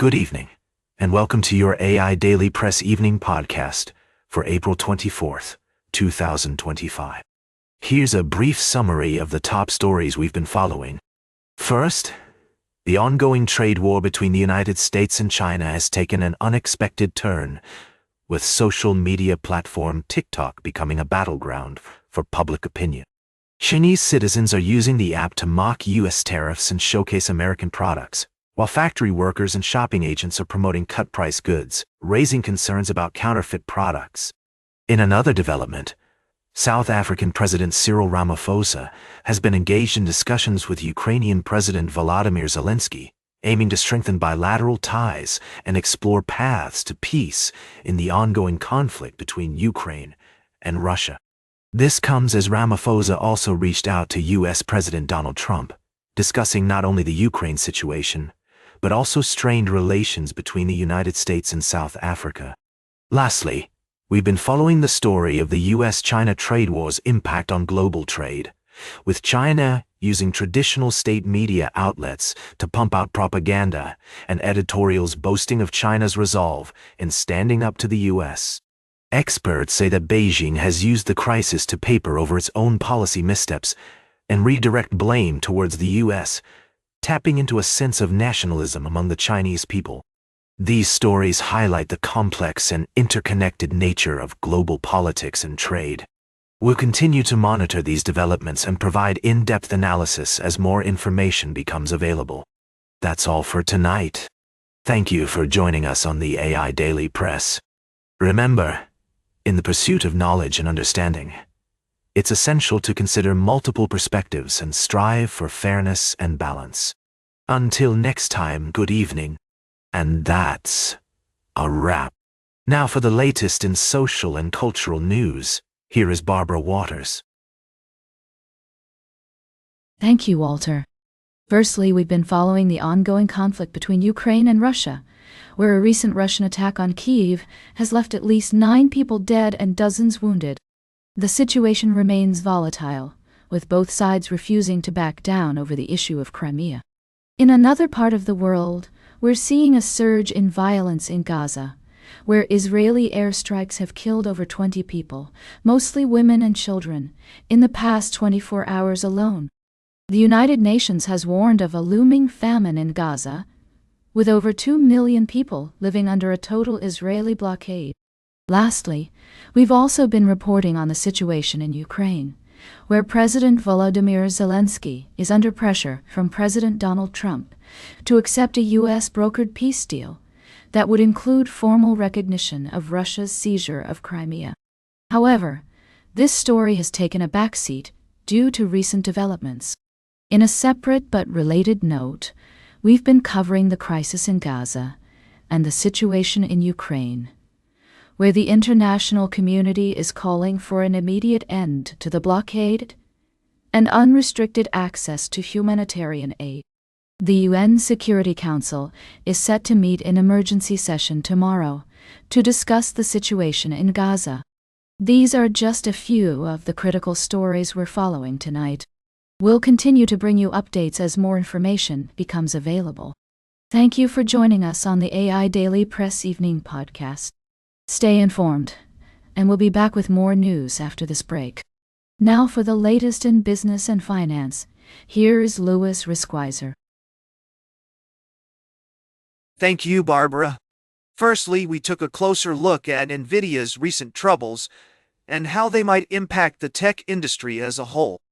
Good evening, and welcome to your AI Daily Press Evening Podcast for April 24th, 2025. Here's a brief summary of the top stories we've been following. First, the ongoing trade war between the United States and China has taken an unexpected turn, with social media platform TikTok becoming a battleground for public opinion. Chinese citizens are using the app to mock U.S. tariffs and showcase American products, while factory workers and shopping agents are promoting cut-price goods, raising concerns about counterfeit products. In another development, South African President Cyril Ramaphosa has been engaged in discussions with Ukrainian President Volodymyr Zelensky, aiming to strengthen bilateral ties and explore paths to peace in the ongoing conflict between Ukraine and Russia. This comes as Ramaphosa also reached out to U.S. President Donald Trump, discussing not only the Ukraine situation, but also strained relations between the United States and South Africa. Lastly, we've been following the story of the U.S.-China trade war's impact on global trade, with China using traditional state media outlets to pump out propaganda and editorials boasting of China's resolve in standing up to the U.S. Experts say that Beijing has used the crisis to paper over its own policy missteps and redirect blame towards the U.S., tapping into a sense of nationalism among the Chinese people. These stories highlight the complex and interconnected nature of global politics and trade. We'll continue to monitor these developments and provide in-depth analysis as more information becomes available. That's all for tonight. Thank you for joining us on the AI Daily Press. Remember, in the pursuit of knowledge and understanding, it's essential to consider multiple perspectives and strive for fairness and balance. Until next time, good evening. And that's a wrap. Now for the latest in social and cultural news, here is Barbara Waters. Thank you, Walter. Firstly, we've been following the ongoing conflict between Ukraine and Russia, where a recent Russian attack on Kyiv has left at least 9 people dead and dozens wounded. The situation remains volatile, with both sides refusing to back down over the issue of Crimea. In another part of the world, we're seeing a surge in violence in Gaza, where Israeli airstrikes have killed over 20 people, mostly women and children, in the past 24 hours alone. The United Nations has warned of a looming famine in Gaza, with over 2 million people living under a total Israeli blockade. Lastly, we've also been reporting on the situation in Ukraine, where President Volodymyr Zelensky is under pressure from President Donald Trump to accept a U.S.-brokered peace deal that would include formal recognition of Russia's seizure of Crimea. However, this story has taken a backseat due to recent developments. In a separate but related note, we've been covering the crisis in Gaza and the situation in Ukraine, where the international community is calling for an immediate end to the blockade and unrestricted access to humanitarian aid. The UN Security Council is set to meet in emergency session tomorrow to discuss the situation in Gaza. These are just a few of the critical stories we're following tonight. We'll continue to bring you updates as more information becomes available. Thank you for joining us on the AI Daily Press Evening Podcast. Stay informed, and we'll be back with more news after this break. Now for the latest in business and finance, here is Louis Riskweiser. Thank you, Barbara. Firstly, we took a closer look at NVIDIA's recent troubles and how they might impact the tech industry as a whole.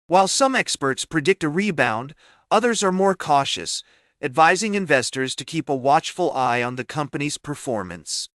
While some experts predict a rebound, others are more cautious, advising investors to keep a watchful eye on the company's performance.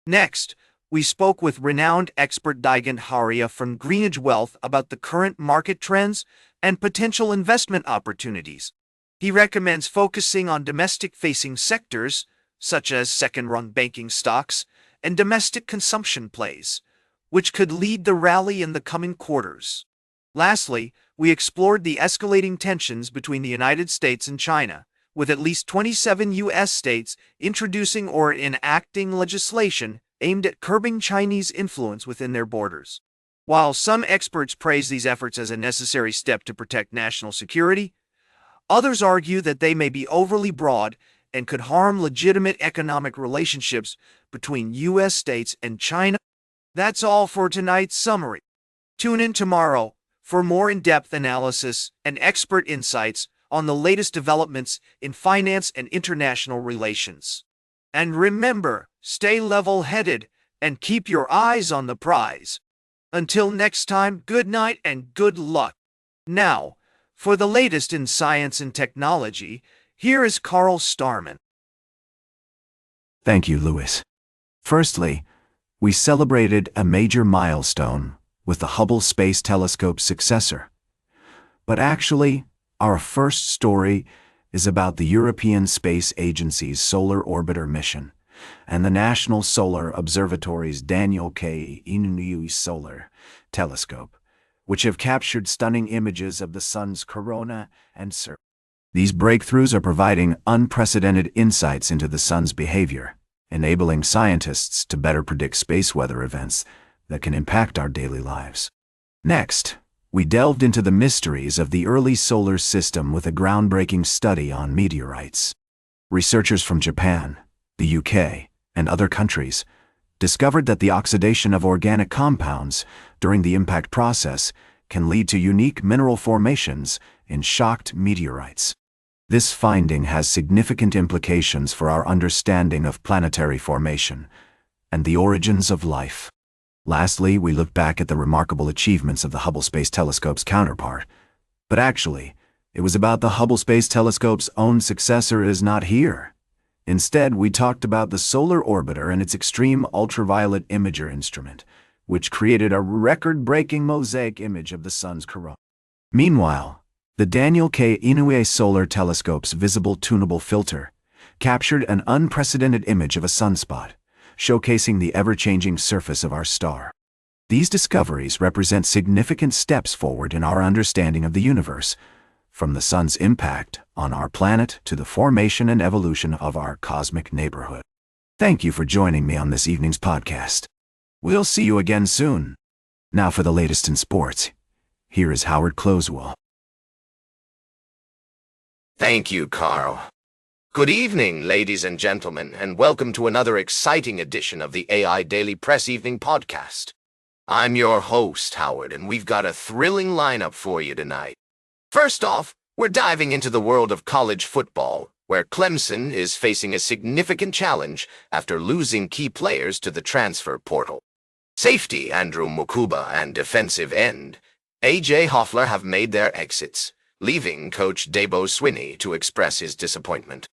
Next, we spoke with renowned expert Digant Haria from Greenidge Wealth about the current market trends and potential investment opportunities. He recommends focusing on domestic-facing sectors, such as second-rung banking stocks and domestic consumption plays, which could lead the rally in the coming quarters. Lastly, we explored the escalating tensions between the United States and China, with at least 27 U.S. states introducing or enacting legislation aimed at curbing Chinese influence within their borders. While some experts praise these efforts as a necessary step to protect national security, others argue that they may be overly broad and could harm legitimate economic relationships between U.S. states and China. That's all for tonight's summary. Tune in tomorrow for more in-depth analysis and expert insights on the latest developments in finance and international relations. And remember, stay level-headed and keep your eyes on the prize. Until next time, good night and good luck. Now, for the latest in science and technology, here is Carl Starman. Thank you, Lewis. Firstly, we celebrated a major milestone with the Hubble Space Telescope's successor. But actually, our first story is about the European Space Agency's Solar Orbiter mission and the National Solar Observatory's Daniel K. Inouye Solar Telescope, which have captured stunning images of the Sun's corona and surface. These breakthroughs are providing unprecedented insights into the Sun's behavior, enabling scientists to better predict space weather events that can impact our daily lives. Next, we delved into the mysteries of the early solar system with a groundbreaking study on meteorites. Researchers from Japan, the UK, and other countries discovered that the oxidation of organic compounds during the impact process can lead to unique mineral formations in shocked meteorites. This finding has significant implications for our understanding of planetary formation and the origins of life. Lastly, we look back at the remarkable achievements of the Hubble Space Telescope's counterpart. But actually, it was about the Hubble Space Telescope's own successor is not here. Instead, we talked about the Solar Orbiter and its extreme ultraviolet imager instrument, which created a record-breaking mosaic image of the Sun's corona. Meanwhile, the Daniel K. Inouye Solar Telescope's visible tunable filter captured an unprecedented image of a sunspot, showcasing the ever-changing surface of our star. These discoveries represent significant steps forward in our understanding of the universe, from the Sun's impact on our planet to the formation and evolution of our cosmic neighborhood. Thank you for joining me on this evening's podcast. We'll see you again soon. Now for the latest in sports, here is Howard Closewell. Thank you, Carl. Good evening, ladies and gentlemen, and welcome to another exciting edition of the AIDailyPress Evening Podcast. I'm your host, Howard, and we've got a thrilling lineup for you tonight. First off, we're diving into the world of college football, where Clemson is facing a significant challenge after losing key players to the transfer portal. Safety Andrew Mukuba and defensive end A.J. Hoffler have made their exits, leaving coach Dabo Swinney to express his disappointment.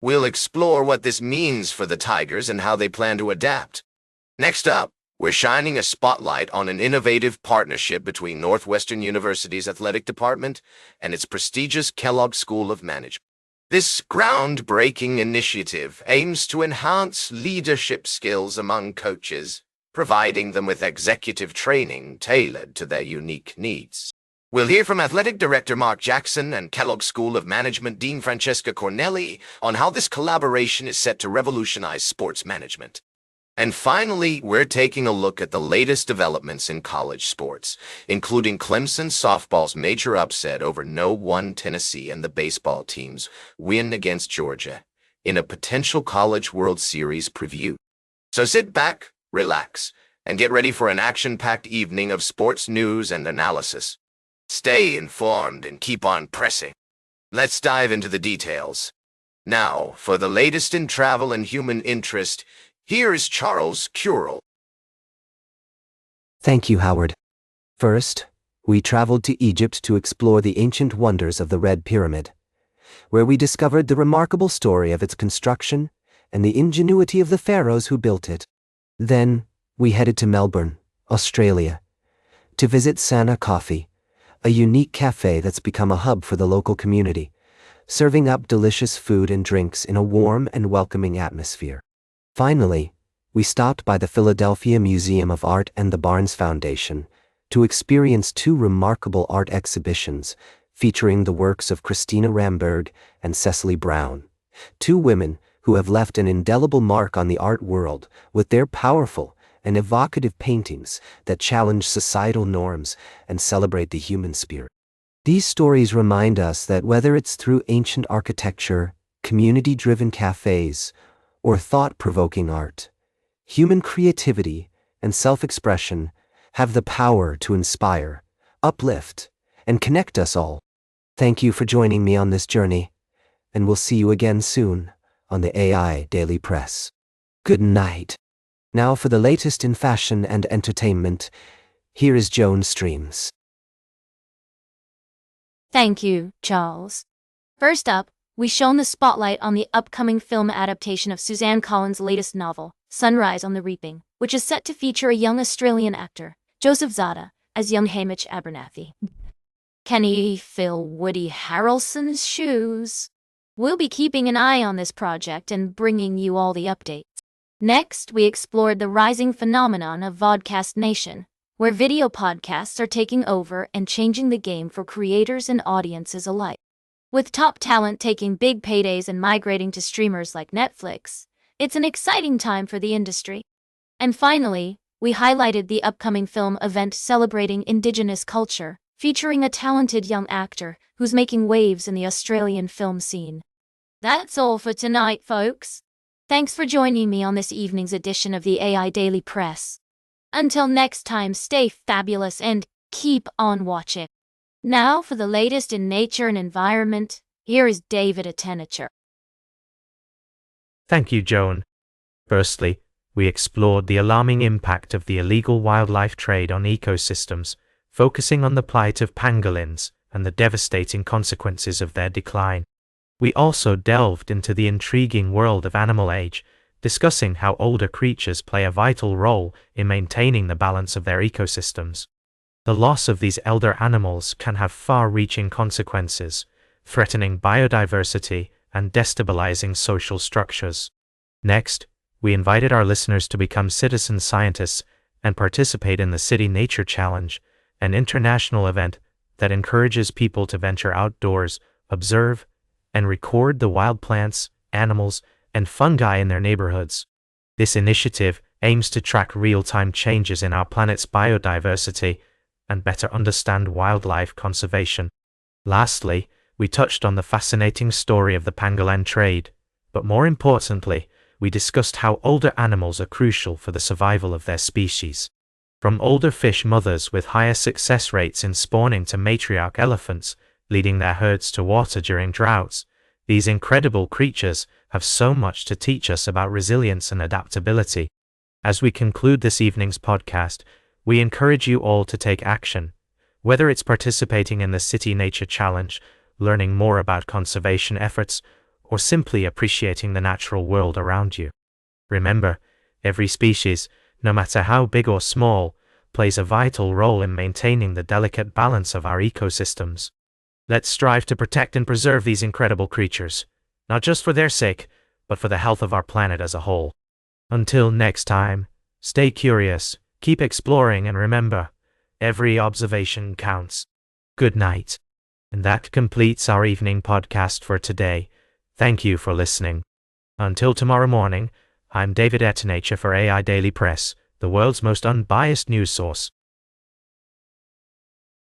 We'll explore what this means for the Tigers and how they plan to adapt. Next up, we're shining a spotlight on an innovative partnership between Northwestern University's athletic department and its prestigious Kellogg School of Management. This groundbreaking initiative aims to enhance leadership skills among coaches, providing them with executive training tailored to their unique needs. We'll hear from Athletic Director Mark Jackson and Kellogg School of Management Dean Francesca Cornelli on how this collaboration is set to revolutionize sports management. And finally, we're taking a look at the latest developments in college sports, including Clemson softball's major upset over No. 1 Tennessee and the baseball team's win against Georgia in a potential College World Series preview. So sit back, relax, and get ready for an action-packed evening of sports news and analysis. Stay informed and keep on pressing. Let's dive into the details. Now, for the latest in travel and human interest, here is Charles Curel. Thank you, Howard. First, we traveled to Egypt to explore the ancient wonders of the Red Pyramid, where we discovered the remarkable story of its construction and the ingenuity of the pharaohs who built it. Then, we headed to Melbourne, Australia, to visit Sana Coffee, a unique cafe that's become a hub for the local community, serving up delicious food and drinks in a warm and welcoming atmosphere. Finally, we stopped by the Philadelphia Museum of Art and the Barnes Foundation to experience two remarkable art exhibitions featuring the works of Christina Ramberg and Cecily Brown, two women who have left an indelible mark on the art world with their powerful and evocative paintings that challenge societal norms and celebrate the human spirit. These stories remind us that whether it's through ancient architecture, community-driven cafes, or thought-provoking art. Human creativity and self-expression have the power to inspire, uplift, and connect us all. Thank you for joining me on this journey, and we'll see you again soon on the AI Daily Press. Good night. Now for the latest in fashion and entertainment, here is Joan Streams. Thank you, Charles. First up, we shone the spotlight on the upcoming film adaptation of Suzanne Collins' latest novel, Sunrise on the Reaping, which is set to feature a young Australian actor, Joseph Zada, as young Hamish Abernathy. Can he fill Woody Harrelson's shoes? We'll be keeping an eye on this project and bringing you all the updates. Next, we explored the rising phenomenon of Vodcast Nation, where video podcasts are taking over and changing the game for creators and audiences alike. With top talent taking big paydays and migrating to streamers like Netflix, it's an exciting time for the industry. And finally, we highlighted the upcoming film event celebrating Indigenous culture, featuring a talented young actor who's making waves in the Australian film scene. That's all for tonight, folks. Thanks for joining me on this evening's edition of the AI Daily Press. Until next time, stay fabulous and keep on watching. Now for the latest in nature and environment, here is David Attenacher. Thank you, Joan. Firstly, we explored the alarming impact of the illegal wildlife trade on ecosystems, focusing on the plight of pangolins and the devastating consequences of their decline. We also delved into the intriguing world of Animal Age, discussing how older creatures play a vital role in maintaining the balance of their ecosystems. The loss of these elder animals can have far-reaching consequences, threatening biodiversity and destabilizing social structures. Next, we invited our listeners to become citizen scientists and participate in the City Nature Challenge, an international event that encourages people to venture outdoors, observe, and record the wild plants, animals, and fungi in their neighborhoods. This initiative aims to track real-time changes in our planet's biodiversity and better understand wildlife conservation. Lastly, we touched on the fascinating story of the pangolin trade, but more importantly, we discussed how older animals are crucial for the survival of their species. From older fish mothers with higher success rates in spawning to matriarch elephants, leading their herds to water during droughts, these incredible creatures have so much to teach us about resilience and adaptability. As we conclude this evening's podcast, we encourage you all to take action, whether it's participating in the City Nature Challenge, learning more about conservation efforts, or simply appreciating the natural world around you. Remember, every species, no matter how big or small, plays a vital role in maintaining the delicate balance of our ecosystems. Let's strive to protect and preserve these incredible creatures, not just for their sake, but for the health of our planet as a whole. Until next time, stay curious, keep exploring, and remember, every observation counts. Good night. And that completes our evening podcast for today. Thank you for listening. Until tomorrow morning, I'm David Attenacher for AI Daily Press, the world's most unbiased news source.